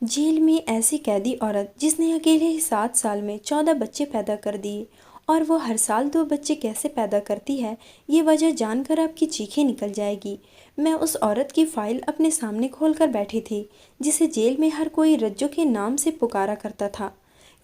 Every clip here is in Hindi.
जेल में ऐसी कैदी औरत जिसने अकेले ही 7 साल में 14 बच्चे पैदा कर दिए। और वो हर साल 2 बच्चे कैसे पैदा करती है, ये वजह जानकर आपकी चीखें निकल जाएगी। मैं उस औरत की फाइल अपने सामने खोल कर बैठी थी, जिसे जेल में हर कोई रज्जो के नाम से पुकारा करता था।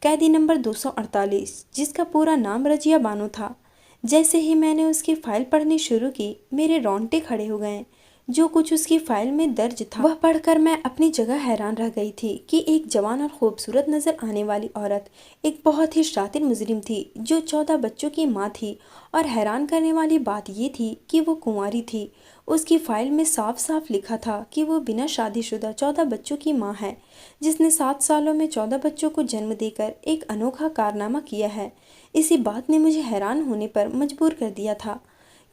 कैदी नंबर 248, जिसका पूरा नाम रजिया बानो था। जैसे ही मैंने उसकी फाइल पढ़नी शुरू की, मेरे रोंगटे खड़े हो गए। जो कुछ उसकी फाइल में दर्ज था वह पढ़कर मैं अपनी जगह हैरान रह गई थी कि एक जवान और खूबसूरत नजर आने वाली औरत एक बहुत ही शातिर मुजरिम थी, जो 14 बच्चों की माँ थी। और हैरान करने वाली बात ये थी कि वो कुंवारी थी। उसकी फाइल में साफ साफ लिखा था कि वो बिना शादीशुदा 14 बच्चों की माँ है, जिसने 7 सालों में 14 बच्चों को जन्म देकर एक अनोखा कारनामा किया है। इसी बात ने मुझे हैरान होने पर मजबूर कर दिया था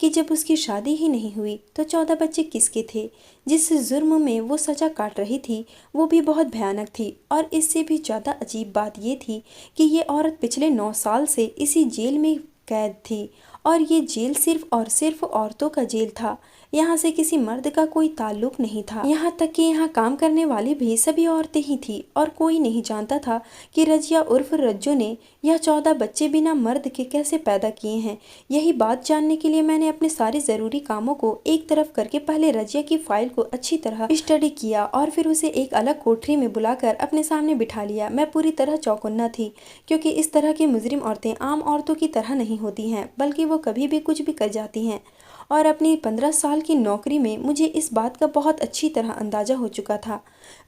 कि जब उसकी शादी ही नहीं हुई तो 14 बच्चे किसके थे। जिस जुर्म में वो सजा काट रही थी वो भी बहुत भयानक थी। और इससे भी ज़्यादा अजीब बात ये थी कि ये औरत पिछले 9 साल से इसी जेल में कैद थी। और ये जेल सिर्फ और सिर्फ औरतों का जेल था। यहाँ से किसी मर्द का कोई ताल्लुक नहीं था। यहाँ तक कि यहाँ काम करने वाली भी सभी औरतें ही थी। और कोई नहीं जानता था कि रजिया उर्फ रज्जो ने यह 14 बच्चे बिना मर्द के कैसे पैदा किए हैं। यही बात जानने के लिए मैंने अपने सारे ज़रूरी कामों को एक तरफ करके पहले रजिया की फाइल को अच्छी तरह स्टडी किया और फिर उसे एक अलग कोठरी में बुलाकर अपने सामने बिठा लिया। मैं पूरी तरह चौकन्ना थी, क्योंकि इस तरह की मुजरिम औरतें आम औरतों की तरह नहीं होती हैं, बल्कि वो कभी भी कुछ भी कर जाती हैं। और अपनी 15 साल की नौकरी में मुझे इस बात का बहुत अच्छी तरह अंदाजा हो चुका था।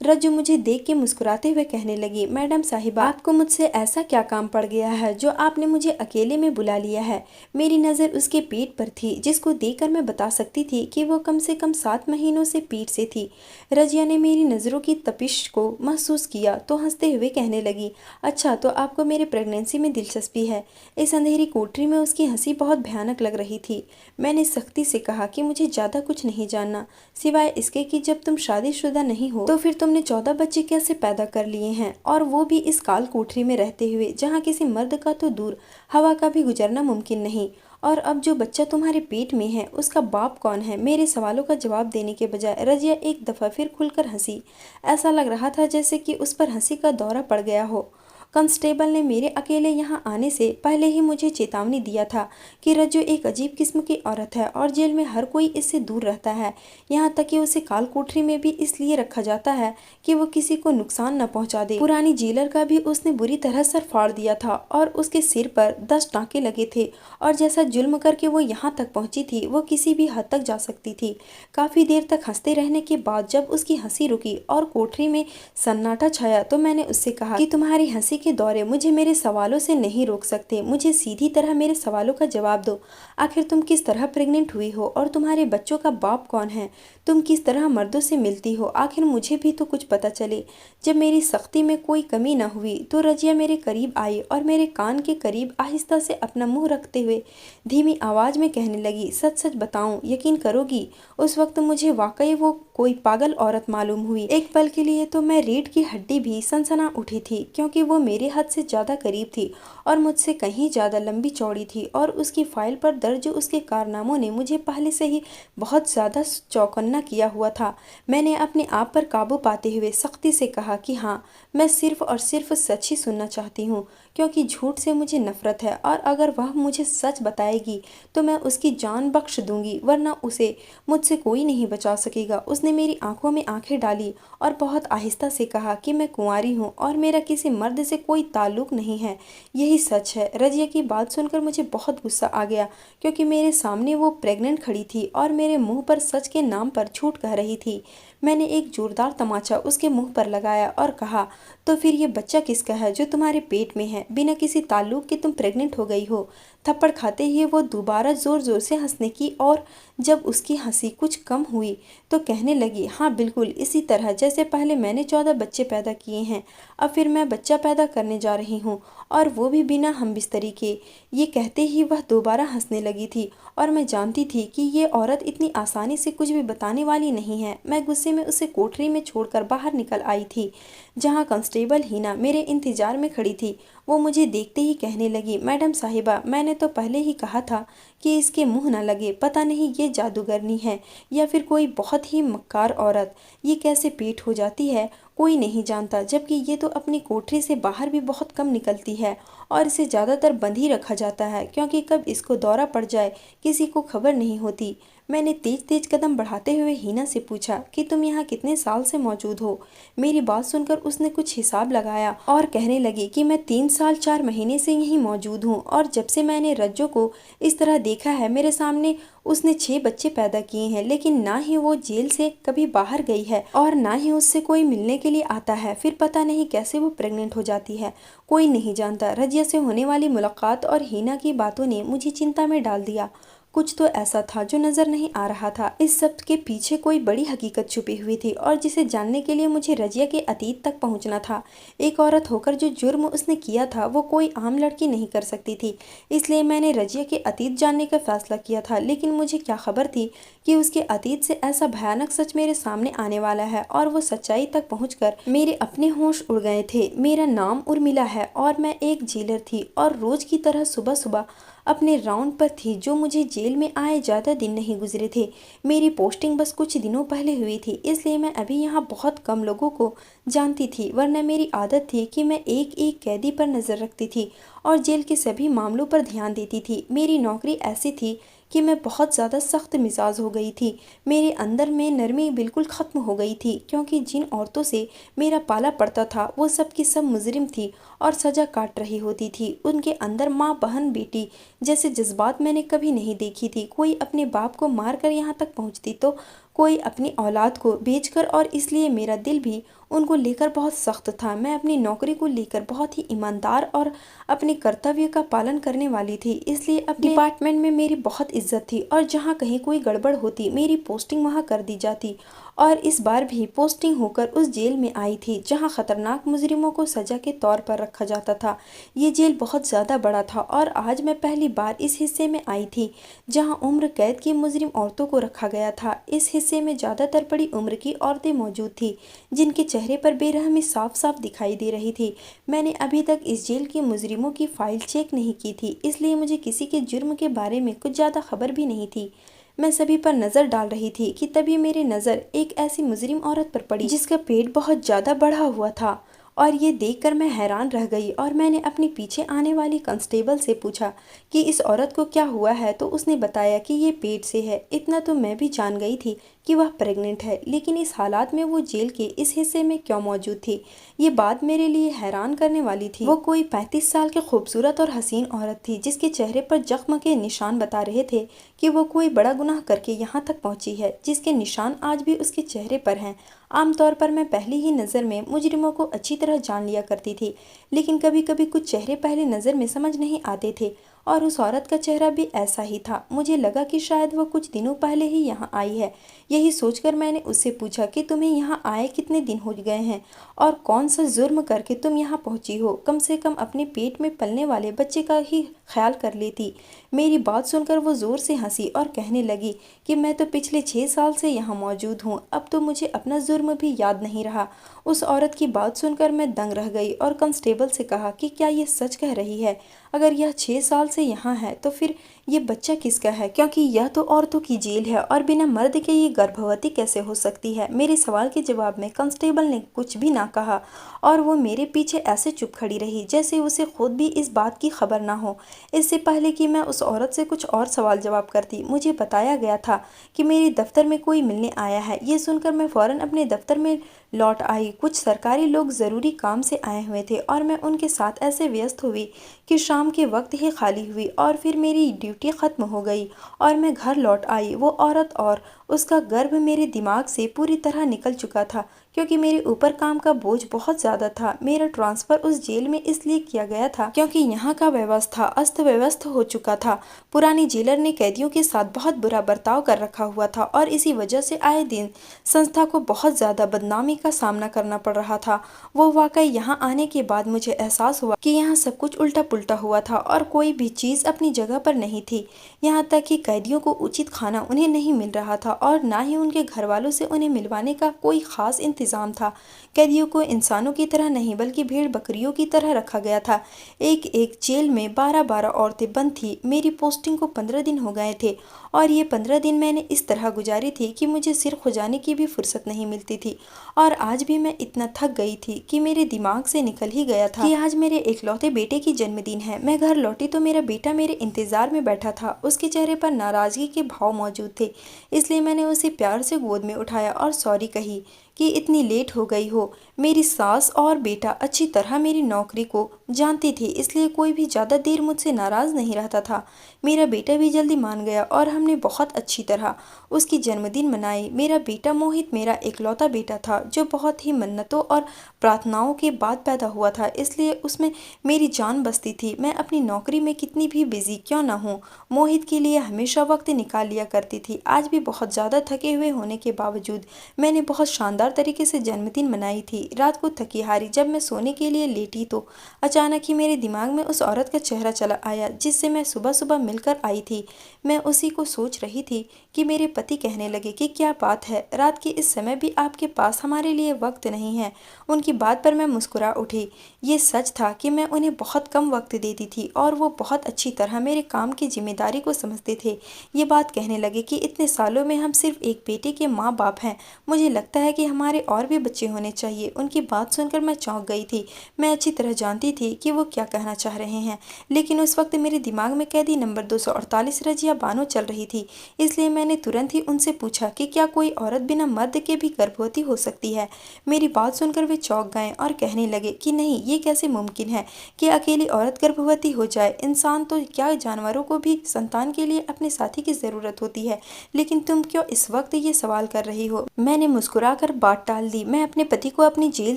रज्जू मुझे देख के मुस्कुराते हुए कहने लगी, मैडम साहिबा, आपको मुझसे ऐसा क्या काम पड़ गया है जो आपने मुझे अकेले में बुला लिया है। मेरी नज़र उसके पेट पर थी, जिसको देखकर मैं बता सकती थी कि वो कम से कम 7 महीनों से पीठ से थी। रजिया ने मेरी नज़रों की तपिश को महसूस किया तो हंसते हुए कहने लगी, अच्छा तो आपको मेरे प्रेगनेंसी में दिलचस्पी है। इस अंधेरी कोठरी में उसकी हंसी बहुत भयानक लग रही थी। मैंने सख्ती से कहा कि मुझे ज़्यादा कुछ नहीं जानना, सिवाय इसके कि जब तुम शादीशुदा नहीं हो तो फिर तुमने 14 बच्चे कैसे पैदा कर लिए हैं, और वो भी इस काल कोठरी में रहते हुए जहाँ किसी मर्द का तो दूर हवा का भी गुजरना मुमकिन नहीं। और अब जो बच्चा तुम्हारे पेट में है उसका बाप कौन है। मेरे सवालों का जवाब देने के बजाय रजिया एक दफ़ा फिर खुलकर हंसी। ऐसा लग रहा था जैसे कि उस पर हंसी का दौरा पड़ गया हो। कांस्टेबल ने मेरे अकेले यहाँ आने से पहले ही मुझे चेतावनी दिया था कि रज्जू एक अजीब किस्म की औरत है और जेल में हर कोई इससे दूर रहता है। यहाँ तक कि उसे काल कोठरी में भी इसलिए रखा जाता है कि वो किसी को नुकसान न पहुँचा दे। पुरानी जेलर का भी उसने बुरी तरह सर फाड़ दिया था और उसके सिर पर 10 टाँके लगे थे। और जैसा जुल्म करके वो यहाँ तक पहुँची थी वो किसी भी हद तक जा सकती थी। काफ़ी देर तक हंसते रहने के बाद जब उसकी हंसी रुकी और कोठरी में सन्नाटा छाया तो मैंने उससे कहा कि तुम्हारी हंसी के दौरे मुझे मेरे सवालों से नहीं रोक सकते। मुझे सीधी तरह मेरे सवालों का जवाब दो। आखिर तुम किस तरह प्रेग्नेंट हुई हो और तुम्हारे बच्चों का बाप कौन है। तुम किस तरह मर्दों से मिलती हो, आखिर मुझे भी तो कुछ पता चले। जब मेरी सख्ती में कोई कमी न हुई तो रजिया मेरे करीब आई और मेरे कान के करीब आहिस्ता से अपना मुंह रखते हुए धीमी आवाज़ में कहने लगी, सच सच बताऊं, यकीन करोगी, उस वक्त मुझे वाकई वो कोई पागल औरत मालूम हुई। एक पल के लिए तो मैं रीढ़ की हड्डी भी सनसना उठी थी, क्योंकि वो मेरे हद से ज़्यादा करीब थी और मुझसे कहीं ज़्यादा लंबी चौड़ी थी। और उसकी फाइल पर दर्ज उसके कारनामों ने मुझे पहले से ही बहुत ज़्यादा चौकन्ना किया हुआ था। मैंने अपने आप पर काबू पाते हुए सख्ती से कहा कि हाँ, मैं सिर्फ और सिर्फ सच ही सुनना चाहती हूँ, क्योंकि झूठ से मुझे नफरत है। और अगर वह मुझे सच बताएगी तो मैं उसकी जान बख्श दूंगी, वरना उसे मुझसे कोई नहीं बचा सकेगा। उसने मेरी आंखों में आंखें डाली और बहुत आहिस्ता से कहा कि मैं कुंवारी हूँ और मेरा किसी मर्द से कोई ताल्लुक नहीं है, यही सच है। रजिया की बात सुनकर मुझे बहुत गुस्सा आ गया, क्योंकि मेरे सामने वो प्रेग्नेंट खड़ी थी और मेरे मुंह पर सच के नाम पर झूठ कह रही थी। मैंने एक जोरदार तमाचा उसके मुंह पर लगाया और कहा, तो फिर ये बच्चा किसका है जो तुम्हारे पेट में है। बिना किसी ताल्लुक के तुम प्रेग्नेंट हो गई हो। थप्पड़ खाते ही वो दोबारा जोर जोर से हंसने की, और जब उसकी हंसी कुछ कम हुई तो कहने लगी, हाँ बिल्कुल इसी तरह जैसे पहले मैंने 14 बच्चे पैदा किए हैं, अब फिर मैं बच्चा पैदा करने जा रही हूँ, और वो भी बिना हमबिस्तरी के। ये कहते ही वह दोबारा हंसने लगी थी और मैं जानती थी कि ये औरत इतनी आसानी से कुछ भी बताने वाली नहीं है। मैं गुस्से में उसे कोठरी में छोड़कर बाहर निकल आई थी, जहाँ कांस्टेबल हीना मेरे इंतजार में खड़ी थी। वो मुझे देखते ही कहने लगी, मैडम साहिबा, मैंने तो पहले ही कहा था कि इसके मुंह न लगे। पता नहीं ये जादूगरनी है या फिर कोई बहुत ही मक्कार औरत। ये कैसे पेट हो जाती है, कोई नहीं जानता, जबकि ये तो अपनी कोठरी से बाहर भी बहुत कम निकलती है और इसे ज़्यादातर बंद ही रखा जाता है, क्योंकि कब इसको दौरा पड़ जाए किसी को खबर नहीं होती। मैंने तेज तेज कदम बढ़ाते हुए हीना से पूछा कि तुम यहाँ कितने साल से मौजूद हो। मेरी बात सुनकर उसने कुछ हिसाब लगाया और कहने लगी कि मैं 3 साल 4 महीने से यहीं मौजूद हूँ, और जब से मैंने रज्जो को इस तरह देखा है मेरे सामने, उसने 6 बच्चे पैदा किए हैं, लेकिन ना ही वो जेल से कभी बाहर गई है और ना ही उससे कोई मिलने के लिए आता है। फिर पता नहीं कैसे वो प्रेग्नेंट हो जाती है, कोई नहीं जानता। रजिया से होने वाली मुलाकात और हीना की बातों ने मुझे चिंता में डाल दिया। कुछ तो ऐसा था जो नजर नहीं आ रहा था। इस सब के पीछे कोई बड़ी हकीकत छुपी हुई थी, और जिसे जानने के लिए मुझे रजिया के अतीत तक पहुंचना था। एक औरत होकर जो जुर्म उसने किया था वो कोई आम लड़की नहीं कर सकती थी, इसलिए मैंने रजिया के अतीत जानने का फैसला किया था। लेकिन मुझे क्या खबर थी कि उसके अतीत से ऐसा भयानक सच मेरे सामने आने वाला है, और वो सच्चाई तक पहुंचकर मेरे अपने होश उड़ गए थे। मेरा नाम उर्मिला है और मैं एक जेलर थी, और रोज की तरह सुबह सुबह अपने राउंड पर थी। जो मुझे जेल में आए ज़्यादा दिन नहीं गुजरे थे, मेरी पोस्टिंग बस कुछ दिनों पहले हुई थी, इसलिए मैं अभी यहाँ बहुत कम लोगों को जानती थी। वरना मेरी आदत थी कि मैं एक एक कैदी पर नज़र रखती थी और जेल के सभी मामलों पर ध्यान देती थी। मेरी नौकरी ऐसी थी कि मैं बहुत ज़्यादा सख्त मिजाज हो गई थी। मेरे अंदर में नरमी बिल्कुल ख़त्म हो गई थी, क्योंकि जिन औरतों से मेरा पाला पड़ता था वो सब की सब मुजरिम थी और सज़ा काट रही होती थी। उनके अंदर माँ, बहन, बेटी जैसे जज्बात मैंने कभी नहीं देखी थी। कोई अपने बाप को मार कर यहाँ तक पहुँचती तो कोई अपनी औलाद को बेचकर, और इसलिए मेरा दिल भी उनको लेकर बहुत सख्त था। मैं अपनी नौकरी को लेकर बहुत ही ईमानदार और अपने कर्तव्य का पालन करने वाली थी, इसलिए अपने डिपार्टमेंट में मेरी बहुत इज्जत थी, और जहाँ कहीं कोई गड़बड़ होती मेरी पोस्टिंग वहाँ कर दी जाती। और इस बार भी पोस्टिंग होकर उस जेल में आई थी जहाँ खतरनाक मुजरिमों को सजा के तौर पर रखा जाता था। ये जेल बहुत ज़्यादा बड़ा था, और आज मैं पहली बार इस हिस्से में आई थी जहाँ उम्र कैद की मुजरिम औरतों को रखा गया था। इस हिस्से में ज़्यादातर बड़ी उम्र की औरतें मौजूद थी, जिनके चेहरे पर बेरहमी साफ साफ दिखाई दे रही थी। मैंने अभी तक इस जेल के मुजरिमों की फाइल चेक नहीं की थी, इसलिए मुझे किसी के जुर्म के बारे में कुछ ज़्यादा खबर भी नहीं थी। मैं सभी पर नज़र डाल रही थी कि तभी मेरी नज़र एक ऐसी मुजरिम औरत पर पड़ी जिसका पेट बहुत ज़्यादा बढ़ा हुआ था, और ये देखकर मैं हैरान रह गई। और मैंने अपने पीछे आने वाली कांस्टेबल से पूछा कि इस औरत को क्या हुआ है, तो उसने बताया कि ये पेट से है। इतना तो मैं भी जान गई थी कि वह प्रेग्नेंट है, लेकिन इस हालात में वो जेल के इस हिस्से में क्यों मौजूद थी, ये बात मेरे लिए हैरान करने वाली थी। वो कोई 35 साल की खूबसूरत और हसीन औरत थी, जिसके चेहरे पर जख्म के निशान बता रहे थे कि वो कोई बड़ा गुनाह करके यहाँ तक पहुँची है, जिसके निशान आज भी उसके चेहरे पर हैं। आमतौर पर मैं पहली ही नज़र में मुजरिमों को अच्छी तरह जान लिया करती थी, लेकिन कभी कभी कुछ चेहरे पहली नज़र में समझ नहीं आते थे, और उस औरत का चेहरा भी ऐसा ही था। मुझे लगा कि शायद वो कुछ दिनों पहले ही यहाँ आई है। यही सोचकर मैंने उससे पूछा कि तुम्हें यहाँ आए कितने दिन हो गए हैं, और कौन सा जुर्म करके तुम यहाँ पहुँची हो। कम से कम अपने पेट में पलने वाले बच्चे का ही ख्याल कर लेती। मेरी बात सुनकर वो ज़ोर से हंसी और कहने लगी कि मैं तो पिछले 6 साल से यहाँ मौजूद हूँ, अब तो मुझे अपना जुर्म भी याद नहीं रहा। उस औरत की बात सुनकर मैं दंग रह गई और कांस्टेबल से कहा कि क्या ये सच कह रही है? अगर यह 6 साल से यहाँ है तो फिर ये बच्चा किसका है, क्योंकि यह तो औरतों की जेल है और बिना मर्द के ये गर्भवती कैसे हो सकती है। मेरे सवाल के जवाब में कांस्टेबल ने कुछ भी ना कहा, और वो मेरे पीछे ऐसे चुप खड़ी रही जैसे उसे खुद भी इस बात की खबर ना हो। इससे पहले कि मैं उस औरत से कुछ और सवाल जवाब करती, मुझे बताया गया था कि मेरे दफ्तर में कोई मिलने आया है। ये सुनकर मैं फ़ौरन अपने दफ्तर में लौट आई। कुछ सरकारी लोग ज़रूरी काम से आए हुए थे, और मैं उनके साथ ऐसे व्यस्त हुई कि शाम के वक्त ही खाली हुई, और फिर मेरी ड्यूटी ख़त्म हो गई और मैं घर लौट आई। वो औरत और उसका गर्भ मेरे दिमाग से पूरी तरह निकल चुका था, क्योंकि मेरे ऊपर काम का बोझ बहुत ज़्यादा था। मेरा ट्रांसफ़र उस जेल में इसलिए किया गया था क्योंकि यहाँ का व्यवस्था अस्त व्यस्त हो चुका था। पुरानी जेलर ने कैदियों के साथ बहुत बुरा बर्ताव कर रखा हुआ था, और इसी वजह से आए दिन संस्था को बहुत ज़्यादा बदनामी का सामना करना पड़ रहा था। वो वाकई यहाँ आने के बाद मुझे एहसास हुआ कि यहाँ सब कुछ उल्टा पुल्टा हुआ था और कोई भी चीज़ अपनी जगह पर नहीं थी। यहाँ तक कि कैदियों को उचित खाना उन्हें नहीं मिल रहा था, और ना ही उनके घर वालों से उन्हें मिलवाने का कोई ख़ास इंतज़ाम निज़ाम था। कैदियों को इंसानों की तरह नहीं बल्कि भेड़ बकरियों की तरह रखा गया था। एक एक जेल में 12-12 औरतें बंद थी। मेरी पोस्टिंग को 15 दिन हो गए थे और ये 15 दिन मैंने इस तरह गुजारी थी कि मुझे सिर खुजाने की भी फुर्सत नहीं मिलती थी। और आज भी मैं इतना थक गई थी कि मेरे दिमाग से निकल ही गया था कि आज मेरे इकलौते बेटे की जन्मदिन है। मैं घर लौटी तो मेरा बेटा मेरे इंतजार में बैठा था। उसके चेहरे पर नाराजगी के भाव मौजूद थे, इसलिए मैंने उसे प्यार से गोद में उठाया और सॉरी कही कि इतनी लेट हो गई हो। मेरी सास और बेटा अच्छी तरह मेरी नौकरी को जानती थी, इसलिए कोई भी ज़्यादा देर मुझसे नाराज़ नहीं रहता था। मेरा बेटा भी जल्दी मान गया और हमने बहुत अच्छी तरह उसकी जन्मदिन मनाई। मेरा बेटा मोहित मेरा इकलौता बेटा था जो बहुत ही मन्नतों और प्रार्थनाओं के बाद पैदा हुआ था, इसलिए उसमें मेरी जान बसती थी। मैं अपनी नौकरी में कितनी भी बिजी क्यों ना हूँ, मोहित के लिए हमेशा वक्त निकाल लिया करती थी। आज भी बहुत ज़्यादा थके हुए होने के बावजूद मैंने बहुत शानदार तरीके से जन्मदिन मनाई थी। रात को थकी हारी जब मैं सोने के लिए लेटी तो अचानक ही मेरे दिमाग में उस औरत का चेहरा चला आया जिससे मैं सुबह सुबह मिलकर आई थी। मैं उसी को सोच रही थी कि मेरे पति कहने लगे कि क्या बात है, रात के इस समय भी आपके पास हमारे लिए वक्त नहीं है। उनकी बात पर मैं मुस्कुरा उठी। ये सच था कि मैं उन्हें बहुत कम वक्त देती थी और वो बहुत अच्छी तरह मेरे काम की जिम्मेदारी को समझते थे। ये बात कहने लगे कि इतने सालों में हम सिर्फ एक बेटे के माँ बाप हैं, मुझे लगता है कि हमारे और भी बच्चे होने चाहिए। उनकी बात सुनकर मैं चौंक गई थी। मैं अच्छी तरह जानती थी कि वो क्या कहना चाह रहे हैं, लेकिन उस वक्त मेरे दिमाग में कैदी नंबर 248 रजिया बानो चल रही थी। इसलिए मैंने तुरंत ही उनसे पूछा कि क्या कोई औरत बिना मर्द के भी गर्भवती हो सकती है। मेरी बात सुनकर वे चौंक गए और कहने लगे कि नहीं, ये कैसे मुमकिन है कि अकेली औरत गर्भवती हो जाए। इंसान तो क्या, जानवरों को भी संतान के लिए अपने साथी की ज़रूरत होती है, लेकिन तुम क्यों इस वक्त ये सवाल कर रही हो। मैंने मुस्कुराकर बात टाल दी। मैं अपने पति को अपनी जेल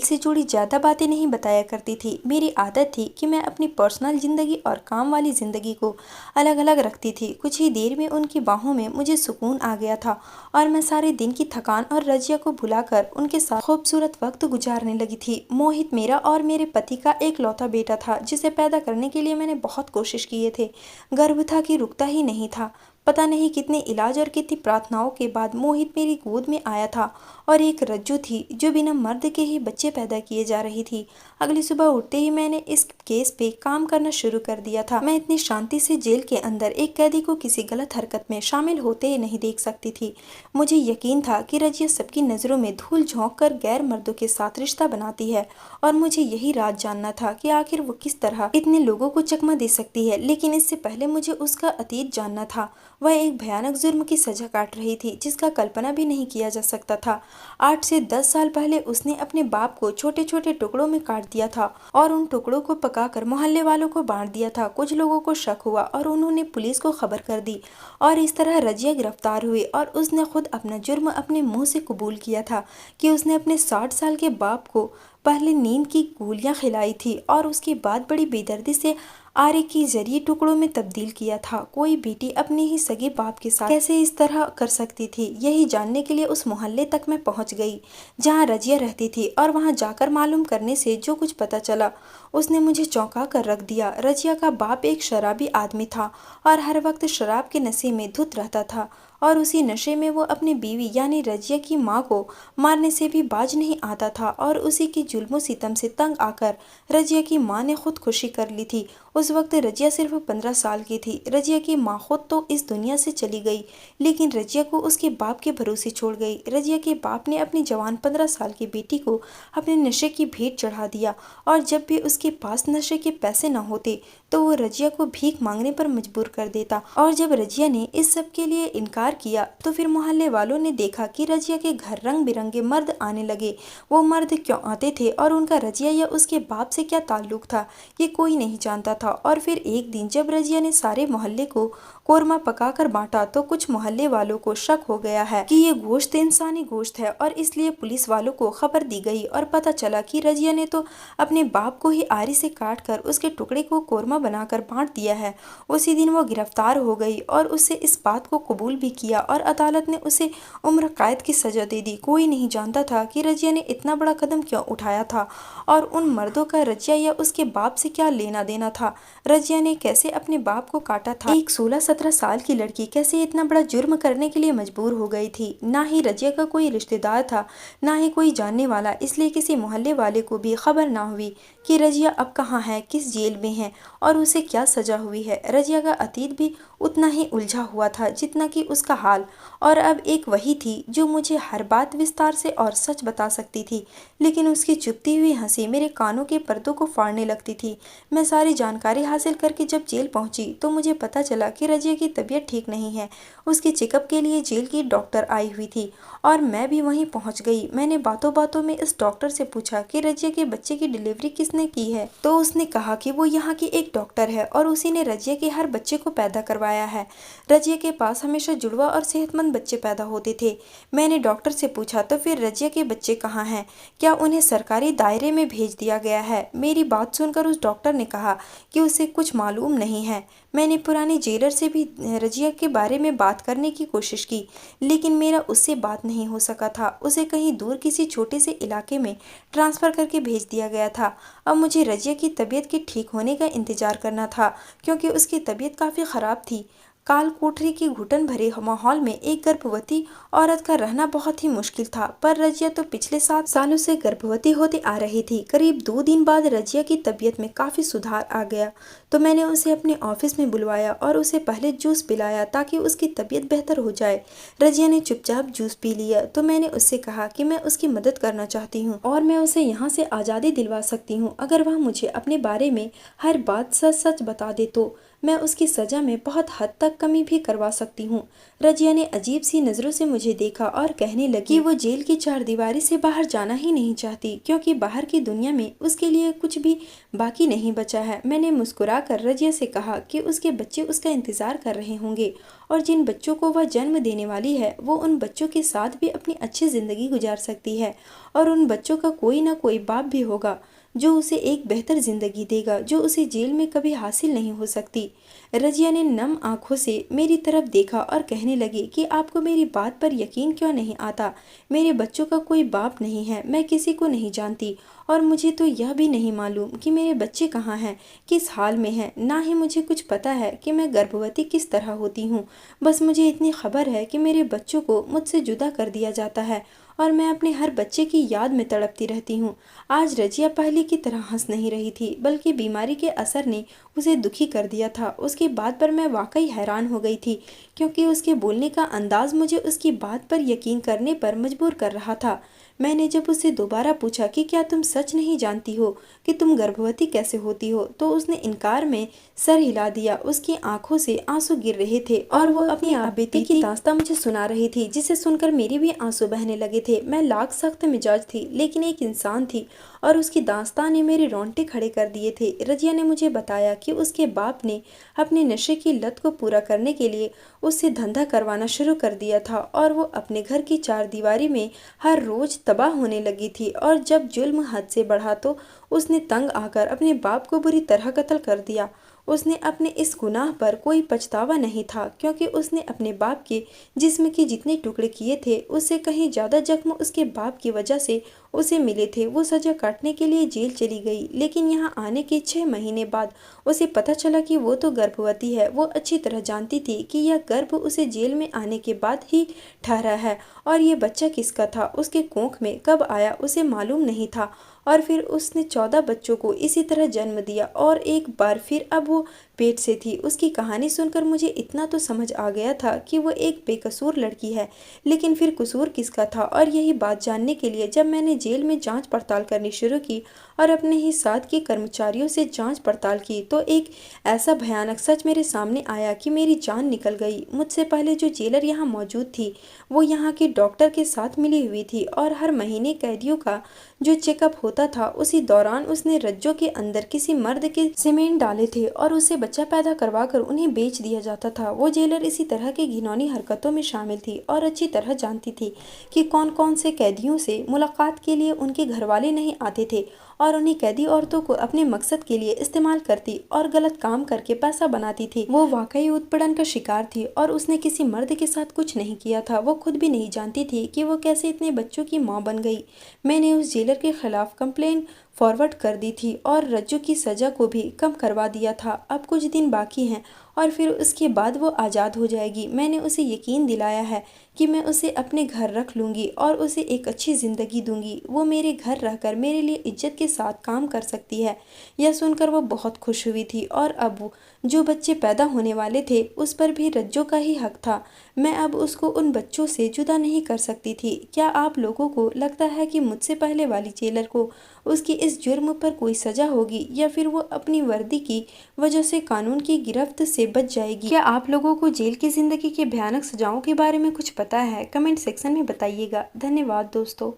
से जुड़ी ज़्यादा बातें नहीं बताया करती थी। मेरी आदत थी कि मैं अपनी पर्सनल ज़िंदगी और काम वाली ज़िंदगी को अलग अलग रखती थी। कुछ ही देर में उनकी बाहों में मुझे सुकून आ गया था और मैं सारे दिन की थकान और रजिया को भुलाकर उनके साथ खूबसूरत वक्त गुजारने लगी थी। मोहित मेरा और मेरे पति का एक लौता बेटा था जिसे पैदा करने के लिए मैंने बहुत कोशिश किए थे। गर्भ था कि रुकता ही नहीं था। पता नहीं कितने इलाज और कितनी प्रार्थनाओं के बाद मोहित मेरी गोद में आया था और एक रज्जू थी जो बिना मर्द के ही बच्चे पैदा किए जा रही थी। अगली सुबह उठते ही मैंने इस केस पे काम करना शुरू कर दिया था। मैं इतनी शांति से जेल के अंदर एक कैदी को किसी गलत हरकत में शामिल होते ही नहीं देख सकती थी। मुझे यकीन था कि रजिया सबकी नज़रों में धूल झोंक कर गैर मर्दों के साथ रिश्ता बनाती है और मुझे यही राज जानना था कि आखिर वो किस तरह इतने लोगों को चकमा दे सकती है। लेकिन इससे पहले मुझे उसका अतीत जानना था। वह एक भयानक जुर्म की सजा काट रही थी जिसका कल्पना भी नहीं किया जा सकता था। 8 से 10 साल पहले उसने अपने बाप को छोटे छोटे टुकड़ों में काट दिया था और उन टुकड़ों को पकाकर मोहल्ले वालों को बांट दिया था। कुछ लोगों को शक हुआ और उन्होंने पुलिस को खबर कर दी और इस तरह रजिया गिरफ्तार हुई और उसने खुद अपना जुर्म अपने मुंह से कबूल किया था कि उसने अपने 60 साल के बाप को पहले नींद की गोलियां खिलाई थी और उसके बाद बड़ी बेदर्दी से आरे के जरिए टुकड़ों में तब्दील किया था। कोई बेटी अपने ही सगे बाप के साथ कैसे इस तरह कर सकती थी, यही जानने के लिए उस मोहल्ले तक मैं पहुंच गई जहां रजिया रहती थी और वहां जाकर मालूम करने से जो कुछ पता चला उसने मुझे चौंका कर रख दिया। रजिया का बाप एक शराबी आदमी था और हर वक्त शराब के नशे में धुत रहता था और उसी नशे में वो अपनी बीवी यानी रजिया की माँ को मारने से भी बाज नहीं आता था और उसी की जुल्मों सितम से तंग आकर रजिया की माँ ने खुदकुशी कर ली थी। उस वक्त रजिया सिर्फ 15 साल की थी। रजिया की माँ खुद तो इस दुनिया से चली गई लेकिन रजिया को उसके बाप के भरोसे छोड़ गई। रजिया के बाप ने अपनी जवान 15 साल की बेटी को अपने नशे की भेंट चढ़ा दिया और जब भी उसके पास नशे के पैसे न होते तो वो रजिया को भीख मांगने पर मजबूर कर देता। और जब रजिया ने इस सब के लिए इनकार किया तो फिर मोहल्ले वालों ने देखा कि रजिया के घर रंग बिरंगे मर्द आने लगे। वो मर्द क्यों आते थे और उनका रजिया या उसके बाप से क्या ताल्लुक था, ये कोई नहीं जानता था। और फिर एक दिन जब रजिया ने सारे मोहल्ले को कोरमा पकाकर बांटा तो कुछ मोहल्ले वालों को शक हो गया है कि ये गोश्त इंसानी गोश्त है और इसलिए पुलिस वालों को खबर दी गई और पता चला कि रजिया ने तो अपने बाप को ही आरी से काट कर उसके टुकड़े को कोरमा बनाकर बांट दिया है। उसी दिन वो गिरफ्तार हो गई और उससे इस बात को कबूल भी किया और अदालत ने उसे उम्र कैद की सजा दे दी। कोई नहीं जानता था कि रजिया ने इतना बड़ा कदम क्यों उठाया था और उन मर्दों का रजिया या उसके बाप से क्या लेना देना था। था रजिया ने कैसे अपने बाप को काटा था। एक 16-17 साल की लड़की कैसे इतना बड़ा जुर्म करने के लिए मजबूर हो गई थी। ना ही रजिया का कोई रिश्तेदार था, ना ही कोई जानने वाला, इसलिए किसी मोहल्ले वाले को भी खबर ना हुई कि रजिया अब कहाँ है, किस जेल में है और उसे क्या सजा हुई है। रजिया का अतीत भी उतना ही उलझा हुआ था जितना कि उसका हाल, और अब एक वही थी जो मुझे हर बात विस्तार से और सच बता सकती थी। लेकिन उसकी चुपती हुई हंसी मेरे कानों के पर्दों को फाड़ने लगती थी। मैं सारी जानकारी हासिल करके जब जेल पहुंची तो मुझे पता चला कि रजिया की तबीयत ठीक नहीं है। उसके चेकअप के लिए जेल की डॉक्टर आई हुई थी और मैं भी वहीं पहुंच गई। मैंने बातों बातों में इस डॉक्टर से पूछा कि रजिया के बच्चे की डिलीवरी किसने की है, तो उसने कहा कि वो यहाँ की एक डॉक्टर है और उसी ने रजिया के हर बच्चे को पैदा करवाया है। रजिया के पास हमेशा जुड़वा और सेहतमंद बच्चे पैदा होते थे। मैंने डॉक्टर से पूछा, तो फिर रजिया के बच्चे कहाँ हैं? क्या उन्हें सरकारी दायरे में भेज दिया गया है? मेरी बात सुनकर उस डॉक्टर ने कहा कि उसे कुछ मालूम नहीं है। मैंने पुराने जेलर से भी रजिया के बारे में बात करने की कोशिश की, लेकिन मेरा उससे बात नहीं हो सका था। उसे कहीं दूर किसी छोटे से इलाके में ट्रांसफ़र करके भेज दिया गया था। अब मुझे रजिया की तबीयत के ठीक होने का इंतज़ार करना था, क्योंकि उसकी तबीयत काफ़ी ख़राब थी। काल कोठरी की घुटन भरे माहौल में एक गर्भवती औरत का रहना बहुत ही मुश्किल था, पर रजिया तो पिछले 7 सालों से गर्भवती होती आ रही थी। करीब 2 दिन बाद रजिया की तबीयत में काफ़ी सुधार आ गया, तो मैंने उसे अपने ऑफिस में बुलवाया और उसे पहले जूस पिलाया ताकि उसकी तबीयत बेहतर हो जाए। रजिया ने चुपचाप जूस पी लिया, तो मैंने उससे कहा कि मैं उसकी मदद करना चाहती हूँ और मैं उसे यहाँ से आज़ादी दिलवा सकती हूँ अगर वह मुझे अपने बारे में हर बात सच सच बता दे। तो मैं उसकी सज़ा में बहुत हद तक कमी भी करवा सकती हूँ। रजिया ने अजीब सी नज़रों से मुझे देखा और कहने लगी कि वो जेल की चारदीवारी से बाहर जाना ही नहीं चाहती, क्योंकि बाहर की दुनिया में उसके लिए कुछ भी बाकी नहीं बचा है। मैंने मुस्कुराकर रजिया से कहा कि उसके बच्चे उसका इंतज़ार कर रहे होंगे और जिन बच्चों को वह जन्म देने वाली है वो उन बच्चों के साथ भी अपनी अच्छी ज़िंदगी गुजार सकती है, और उन बच्चों का कोई ना कोई बाप भी होगा जो उसे एक बेहतर ज़िंदगी देगा, जो उसे जेल में कभी हासिल नहीं हो सकती। रजिया ने नम आंखों से मेरी तरफ देखा और कहने लगी कि आपको मेरी बात पर यकीन क्यों नहीं आता? मेरे बच्चों का कोई बाप नहीं है, मैं किसी को नहीं जानती और मुझे तो यह भी नहीं मालूम कि मेरे बच्चे कहाँ हैं, किस हाल में हैं। ना ही मुझे कुछ पता है कि मैं गर्भवती किस तरह होती हूँ। बस मुझे इतनी खबर है कि मेरे बच्चों को मुझसे जुदा कर दिया जाता है और मैं अपने हर बच्चे की याद में तड़पती रहती हूँ। आज रजिया पहले की तरह हंस नहीं रही थी, बल्कि बीमारी के असर ने उसे दुखी कर दिया था। उसकी बात पर मैं वाकई हैरान हो गई थी, क्योंकि उसके बोलने का अंदाज मुझे उसकी बात पर यकीन करने पर मजबूर कर रहा था। मैंने जब उससे दोबारा पूछा कि क्या तुम सच नहीं जानती हो कि तुम गर्भवती कैसे होती हो, तो उसने इनकार में सर हिला दिया। उसकी आंखों से आंसू गिर रहे थे और वो अपनी आपबीती की दास्तां मुझे सुना रही थी, जिसे सुनकर मेरे भी आंसू बहने लगे थे। मैं लाख सख्त मिजाज थी, लेकिन एक इंसान थी और उसकी दास्तां ने मेरे रोंगटे खड़े कर दिए थे। रजिया ने मुझे बताया कि उसके बाप ने अपने नशे की लत को पूरा करने के लिए उससे धंधा करवाना शुरू कर दिया था और वो अपने घर की चारदीवारी में हर रोज तबाह होने लगी थी, और जब जुल्म हद से बढ़ा तो उसने तंग आकर अपने बाप को बुरी तरह कत्ल कर दिया। उसने अपने इस गुनाह पर कोई पछतावा नहीं था, क्योंकि उसने अपने बाप के जिस्म के जितने टुकड़े किए थे उससे कहीं ज़्यादा जख्म उसके बाप की वजह से उसे मिले थे। वो सजा काटने के लिए जेल चली गई, लेकिन यहाँ आने के 6 महीने बाद उसे पता चला कि वो तो गर्भवती है। वो अच्छी तरह जानती थी कि यह गर्भ उसे जेल में आने के बाद ही ठहरा है, और ये बच्चा किसका था, उसके कोख में कब आया, उसे मालूम नहीं था। और फिर उसने 14 बच्चों को इसी तरह जन्म दिया और एक बार फिर अब वो पेट से थी। उसकी कहानी सुनकर मुझे इतना तो समझ आ गया था कि वो एक बेकसूर लड़की है, लेकिन फिर कसूर किसका था? और यही बात जानने के लिए जब मैंने जेल में जांच पड़ताल करनी शुरू की और अपने ही साथ के कर्मचारियों से जांच पड़ताल की, तो एक ऐसा भयानक सच मेरे सामने आया कि मेरी जान निकल गई। मुझसे पहले जो जेलर यहाँ मौजूद थी वो यहाँ के डॉक्टर के साथ मिली हुई थी, और हर महीने कैदियों का जो चेकअप होता था उसी दौरान उसने रज्जों के अंदर किसी मर्द के सीमेंट डाले थे और उससे बच्चा पैदा करवाकर उन्हें बेच दिया जाता था। वो जेलर इसी तरह की घिनौनी हरकतों में शामिल थी और अच्छी तरह जानती थी कि कौन कौन से कैदियों से मुलाकात के लिए उनके घरवाले नहीं आते थे और उन्हीं कैदी औरतों को अपने मकसद के लिए इस्तेमाल करती और गलत काम करके पैसा बनाती थी। वो वाकई उत्पीड़न का शिकार थी और उसने किसी मर्द के साथ कुछ नहीं किया था। वो खुद भी नहीं जानती थी कि वो कैसे इतने बच्चों की माँ बन गई। मैंने उस जेलर के खिलाफ कंप्लेन फॉरवर्ड कर दी थी और रज्जू की सज़ा को भी कम करवा दिया था। अब कुछ दिन बाकी हैं और फिर उसके बाद वो आज़ाद हो जाएगी। मैंने उसे यकीन दिलाया है कि मैं उसे अपने घर रख लूँगी और उसे एक अच्छी ज़िंदगी दूँगी। वो मेरे घर रहकर मेरे लिए इज्जत के साथ काम कर सकती है। यह सुनकर वो बहुत खुश हुई थी और अब जो बच्चे पैदा होने वाले थे उस पर भी रज्जो का ही हक था। मैं अब उसको उन बच्चों से जुदा नहीं कर सकती थी। क्या आप लोगों को लगता है कि मुझसे पहले वाली जेलर को उसकी इस जुर्म पर कोई सज़ा होगी या फिर वो अपनी वर्दी की वजह से कानून की गिरफ्त से बच जाएगी? क्या आप लोगों को जेल की ज़िंदगी के भयानक सजाओं के बारे में कुछ पता है? कमेंट सेक्शन में बताइएगा। धन्यवाद दोस्तों।